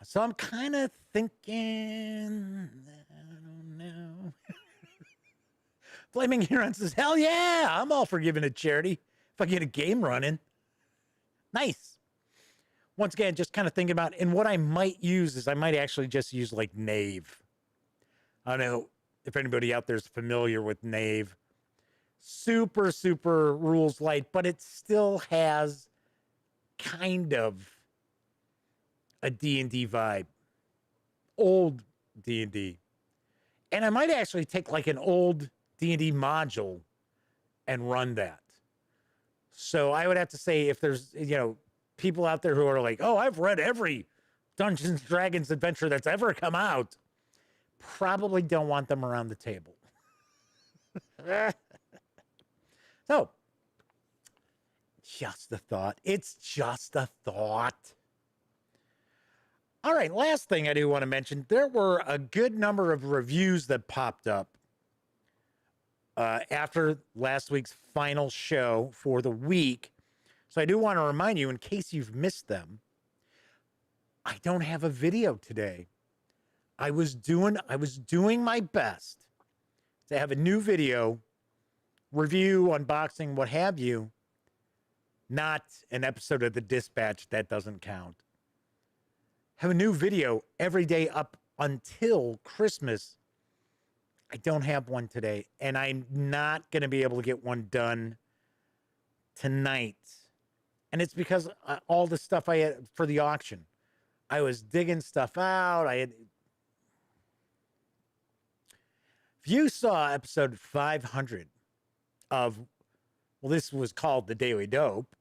so I'm kind of thinking, I don't know. Flaming Huron says, hell yeah, I'm all for giving to charity if I get a game running. Nice. Once again, just kind of thinking about, and what I might use is I might actually just use like Knave. I don't know if anybody out there is familiar with Knave. Super, super rules light, but it still has kind of a D&D vibe. Old D&D. And I might actually take like an old D&D module and run that. So I would have to say if there's, people out there who are like, oh, I've read every Dungeons & Dragons adventure that's ever come out, probably don't want them around the table. So, just a thought. It's just a thought. All right, last thing I do want to mention, there were a good number of reviews that popped up after last week's final show for the week. So I do want to remind you, in case you've missed them, I don't have a video today. I was doing my best to have a new video, review, unboxing, what have you, not an episode of The Dispatch. That doesn't count. Have a new video every day up until Christmas. I don't have one today, and I'm not going to be able to get one done tonight. And it's because all the stuff I had for the auction, I was digging stuff out. If you saw episode 500 of, well, this was called The Daily Dope,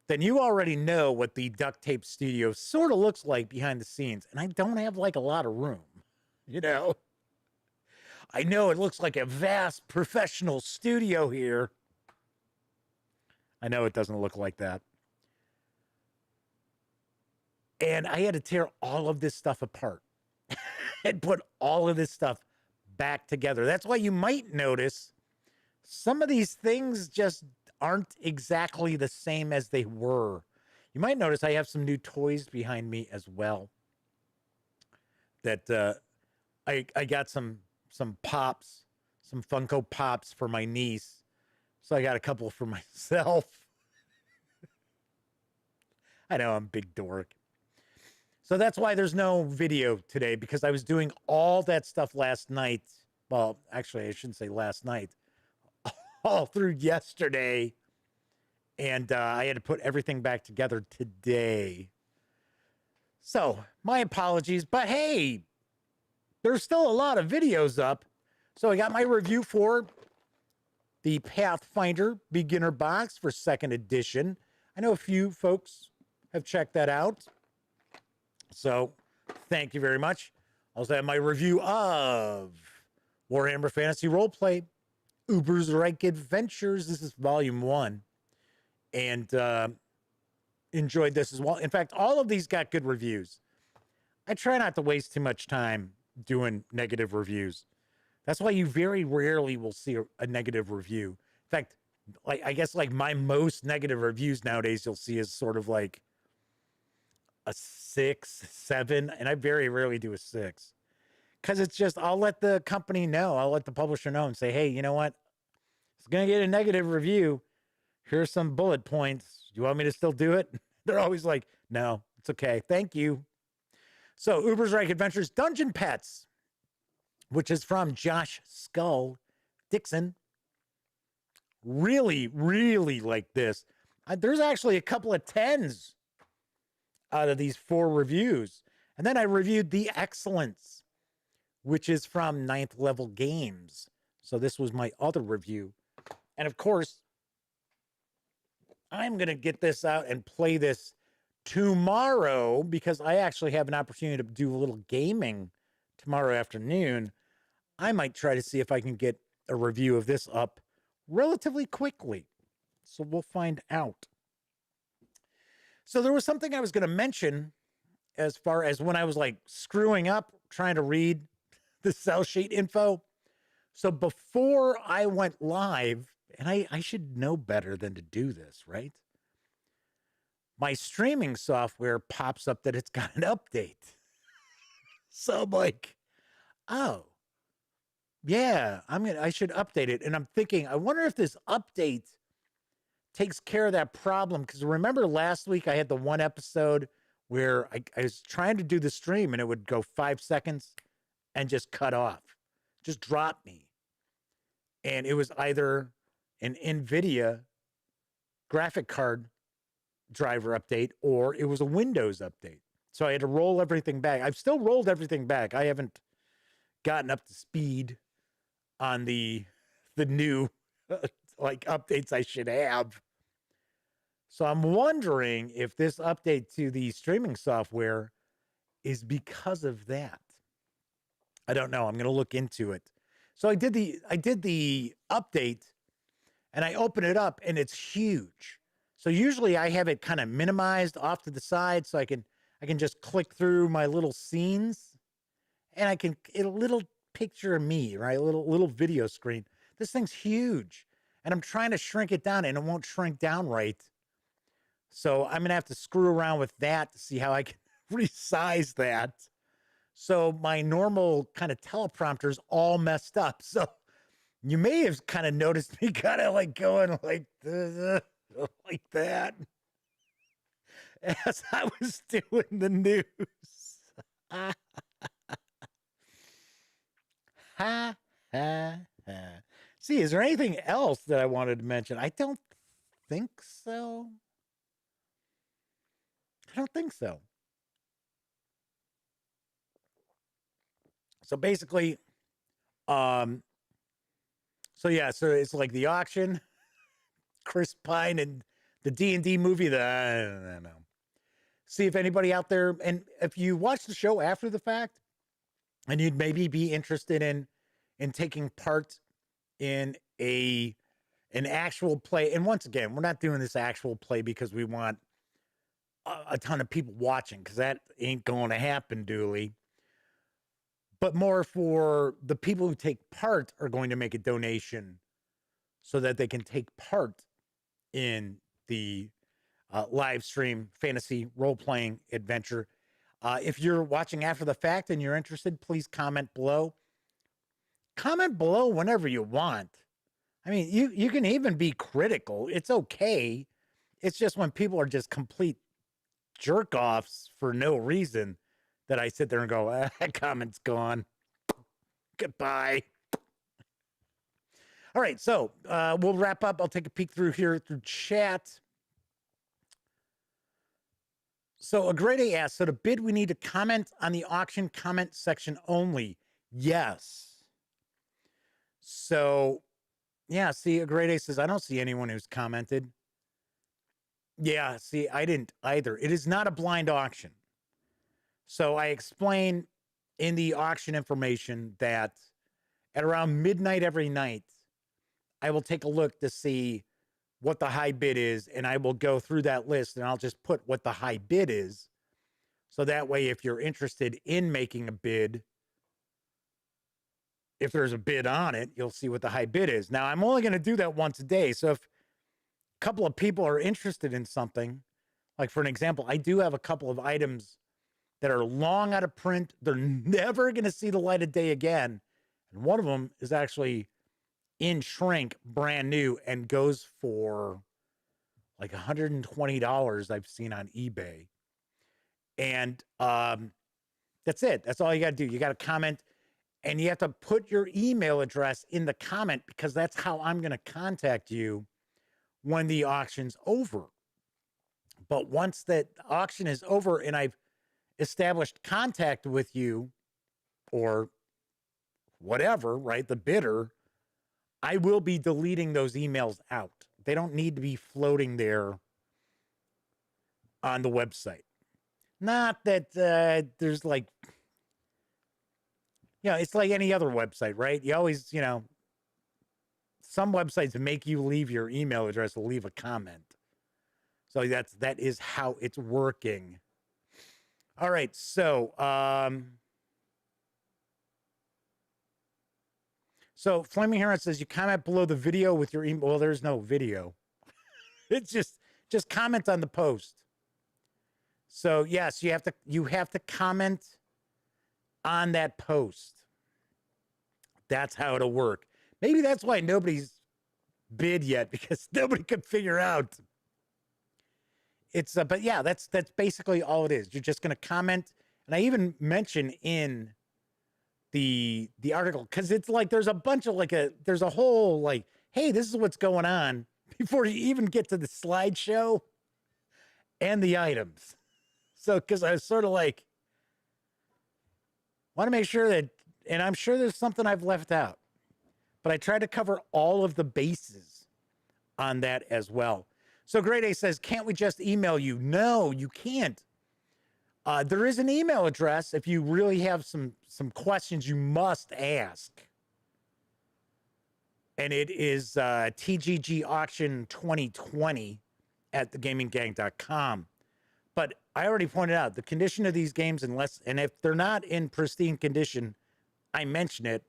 then you already know what the duct tape studio sort of looks like behind the scenes. And I don't have like a lot of room, I know it looks like a vast professional studio here. I know it doesn't look like that. And I had to tear all of this stuff apart and put all of this stuff back together. That's why you might notice some of these things just aren't exactly the same as they were. You might notice I have some new toys behind me as well. That I got some pops, some Funko Pops for my niece. So I got a couple for myself. I know, I'm a big dork. So that's why there's no video today, because I was doing all that stuff last night. Well, actually, I shouldn't say last night. All through yesterday. And I had to put everything back together today. So, my apologies. But hey, there's still a lot of videos up. So I got my review for the Pathfinder Beginner Box for 2nd edition. I know a few folks have checked that out. So Thank you very much. Also have my review of Warhammer Fantasy Roleplay, Uber's Reich Adventures. This is volume 1. And enjoyed this as well. In fact, all of these got good reviews. I try not to waste too much time doing negative reviews. That's why you very rarely will see a negative review. In fact, like I guess like my most negative reviews nowadays you'll see is sort of like a 6, 7, and I very rarely do a 6. Because it's just, I'll let the company know, I'll let the publisher know and say, hey, you know what? It's going to get a negative review. Here's some bullet points. Do you want me to still do it? They're always like, no, it's okay. Thank you. So Uber's Reich Adventures Dungeon Pets, which is from Josh Skull Dixon. Really, really like this. There's actually a couple of 10s out of these 4 reviews. And then I reviewed The Excellence, which is from 9th Level Games. So this was my other review. And of course, I'm going to get this out and play this tomorrow because I actually have an opportunity to do a little gaming tomorrow afternoon. I might try to see if I can get a review of this up relatively quickly. So we'll find out. So there was something I was going to mention as far as when I was like screwing up trying to read the sell sheet info. So before I went live, and I should know better than to do this, right? My streaming software pops up that it's got an update. So I'm like, oh, yeah, I should update it. And I'm thinking, I wonder if this update takes care of that problem. Because remember last week I had the one episode where I was trying to do the stream and it would go 5 seconds and just cut off, just drop me. And it was either an NVIDIA graphic card driver update or it was a Windows update. So I had to roll everything back. I've still rolled everything back. I haven't gotten up to speed on the new like updates I should have. So I'm wondering if this update to the streaming software is because of that. I don't know. I'm going to look into it. So I did the update and I open it up and it's huge. So usually I have it kind of minimized off to the side so I can just click through my little scenes and I can get a little picture of me, right? A little video screen. This thing's huge and I'm trying to shrink it down and it won't shrink down right. So I'm going to have to screw around with that to see how I can resize that. So my normal kind of teleprompter's all messed up. So you may have kind of noticed me kind of like going like that as I was doing the news. Ha, ha, ha. See, is there anything else that I wanted to mention? I don't think so. I don't think so. So basically, so it's like the auction, Chris Pine and the D&D movie that I don't know. See if anybody out there, and if you watch the show after the fact, and you'd maybe be interested in taking part in an actual play. And once again, we're not doing this actual play because we want a ton of people watching, because that ain't going to happen, Dooley. But more for the people who take part are going to make a donation so that they can take part in the live stream fantasy role-playing adventure. If you're watching after the fact and you're interested, please comment below. Comment below whenever you want. I mean, you can even be critical. It's okay. It's just when people are just complete jerk-offs for no reason that I sit there and go, that comment's gone. Goodbye. All right, so we'll wrap up. I'll take a peek through chat. So a great A asks, so to bid, we need to comment on the auction comment section only. Yes. So, yeah, see, a great A says, I don't see anyone who's commented. Yeah, see, I didn't either. It is not a blind auction. So I explain in the auction information that at around midnight every night, I will take a look to see what the high bid is, and I will go through that list and I'll just put what the high bid is. So that way, if you're interested in making a bid, if there's a bid on it, you'll see what the high bid is. Now, I'm only going to do that once a day. So if a couple of people are interested in something, like for an example, I do have a couple of items that are long out of print. They're never going to see the light of day again. And one of them is actually in shrink, brand new, and goes for like $120 I've seen on eBay. And that's it. That's all you got to do. You got to comment, and you have to put your email address in the comment, because that's how I'm going to contact you when the auction's over. But once that auction is over and I've established contact with you or whatever, right, the bidder, I will be deleting those emails out. They don't need to be floating there on the website. Not that there's like, it's like any other website, right? You always, some websites make you leave your email address to leave a comment. So that is how it's working. All right, so so Flaming Heron says you comment below the video with your email. Well, there's no video. It's just comment on the post. So yes, you have to comment on that post. That's how it'll work. Maybe that's why nobody's bid yet, because nobody could figure out. It's but yeah, that's basically all it is. You're just going to comment, and I even mention in the article, because it's like there's a bunch of there's a whole like, hey, this is what's going on before you even get to the slideshow and the items. So because I was sort of like, want to make sure that, and I'm sure there's something I've left out, but I tried to cover all of the bases on that as well. So Grade A says, can't we just email you? No, you can't. There is an email address if you really have some questions you must ask. And it is TGG Auction 2020 at thegaminggang.com. But I already pointed out the condition of these games, and if they're not in pristine condition, I mention it.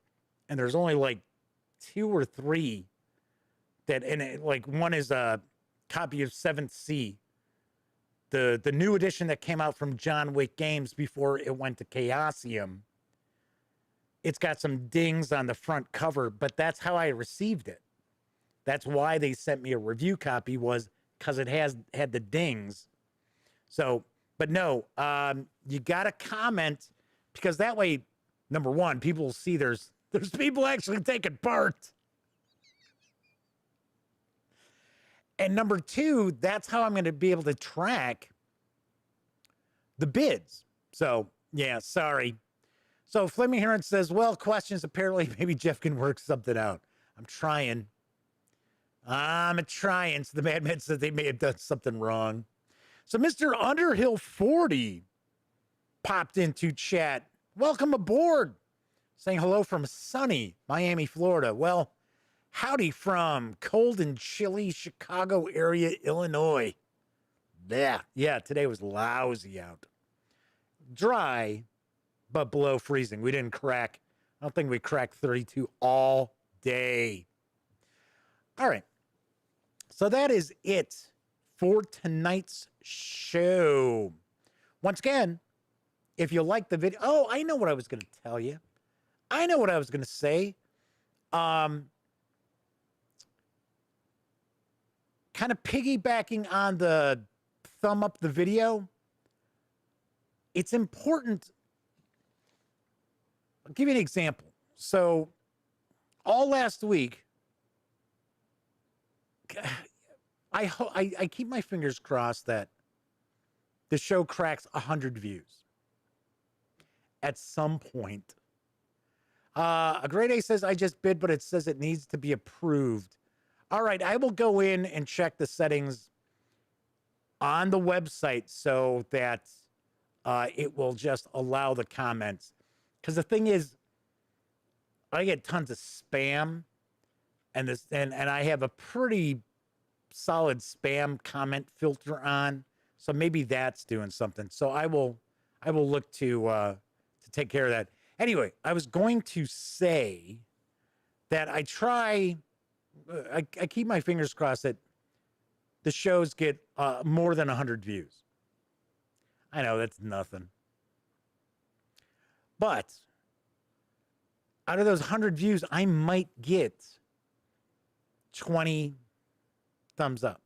And there's only like 2 or 3 that, and like one is a copy of 7th Sea, the new edition that came out from John Wick Games before it went to Chaosium. It's got some dings on the front cover, but that's how I received it. That's why they sent me a review copy, was because it had the dings. So, but no, you got to comment, because that way, number one, people will see there's people actually taking part. And number two, that's how I'm going to be able to track the bids. So, yeah, sorry. So Flaming Heron says, well, questions, apparently maybe Jeff can work something out. I'm trying. So the madman said they may have done something wrong. So Mr. Underhill 40 popped into chat. Welcome aboard. Saying hello from sunny Miami, Florida. Well, howdy from cold and chilly Chicago area, Illinois. Yeah, today was lousy out. Dry, but below freezing. We didn't crack. I don't think we cracked 32 all day. All right. So that is it for tonight's show. Once again, if you like the video, I know what I was going to tell you. I know what I was going to say. Kind of piggybacking on the thumb up the video. It's important. I'll give you an example. So all last week, I keep my fingers crossed that the show cracks 100 views at some point. A Grade A says, I just bid, but it says it needs to be approved. All right, I will go in and check the settings on the website so that it will just allow the comments. Because the thing is, I get tons of spam, and I have a pretty solid spam comment filter on. So maybe that's doing something. So I will look to take care of that. Anyway, I was going to say that I keep my fingers crossed that the shows get more than 100 views. I know that's nothing. But out of those 100 views, I might get 20 thumbs up,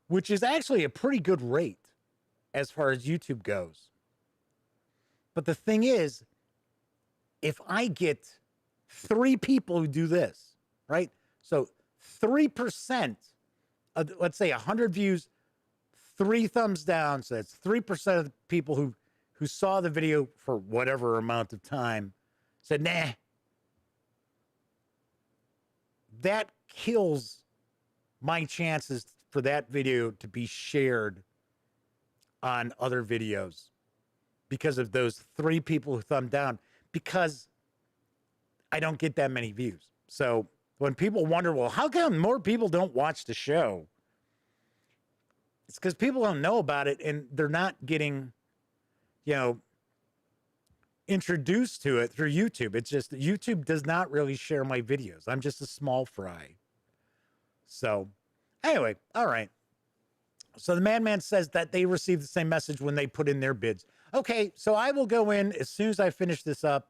which is actually a pretty good rate as far as YouTube goes. But the thing is, if I get 3 people who do this, right? So 3% of, let's say 100 views, 3 thumbs down. So that's 3% of the people who saw the video for whatever amount of time said, nah. That kills my chances for that video to be shared on other videos because of those 3 people who thumbed down, because I don't get that many views. So when people wonder, well, how come more people don't watch the show? It's because people don't know about it and they're not getting, introduced to it through YouTube. It's just YouTube does not really share my videos. I'm just a small fry. So anyway, all right. So the Madman says that they received the same message when they put in their bids. Okay, so I will go in as soon as I finish this up.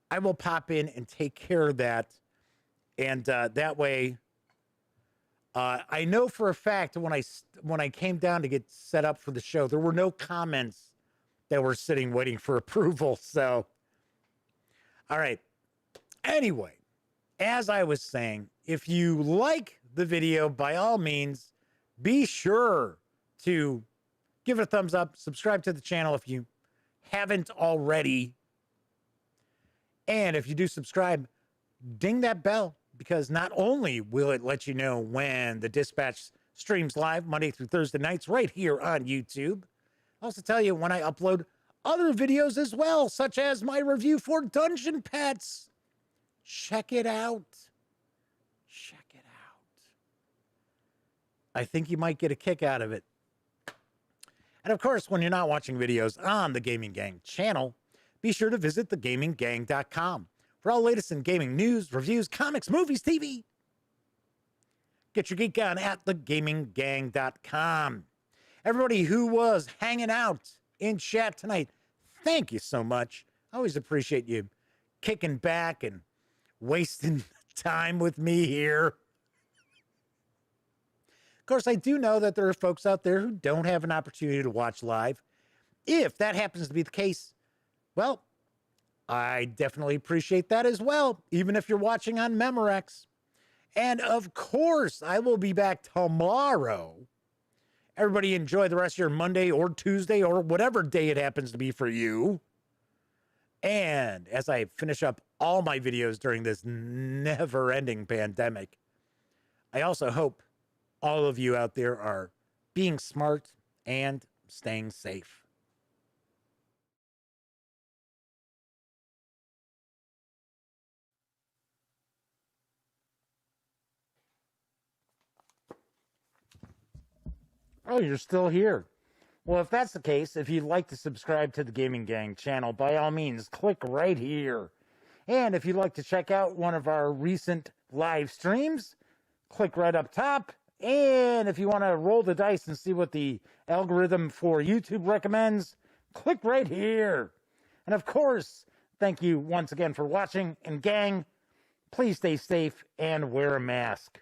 I will pop in and take care of that. And that way, I know for a fact when I came down to get set up for the show, there were no comments that were sitting waiting for approval. So, all right. Anyway, as I was saying, if you like the video, by all means, be sure to give it a thumbs up, subscribe to the channel if you haven't already. And if you do subscribe, ding that bell, because not only will it let you know when the Dispatch streams live Monday through Thursday nights right here on YouTube, I'll also tell you when I upload other videos as well, such as my review for Dungeon Pets. Check it out. Check it out. I think you might get a kick out of it. And of course, when you're not watching videos on the Gaming Gang channel, be sure to visit thegaminggang.com for all latest in gaming news, reviews, comics, movies, TV. Get your geek on at thegaminggang.com. Everybody who was hanging out in chat tonight, thank you so much. I always appreciate you kicking back and wasting time with me here. Of course, I do know that there are folks out there who don't have an opportunity to watch live. If that happens to be the case, well, I definitely appreciate that as well, even if you're watching on Memorex. And of course, I will be back tomorrow. Everybody enjoy the rest of your Monday or Tuesday or whatever day it happens to be for you. And as I finish up all my videos during this never-ending pandemic, I also hope all of you out there are being smart and staying safe. Oh, you're still here. Well, if that's the case, if you'd like to subscribe to the Gaming Gang channel, by all means, click right here. And if you'd like to check out one of our recent live streams, click right up top. And if you want to roll the dice and see what the algorithm for YouTube recommends, click right here. And of course, thank you once again for watching. And gang, please stay safe and wear a mask.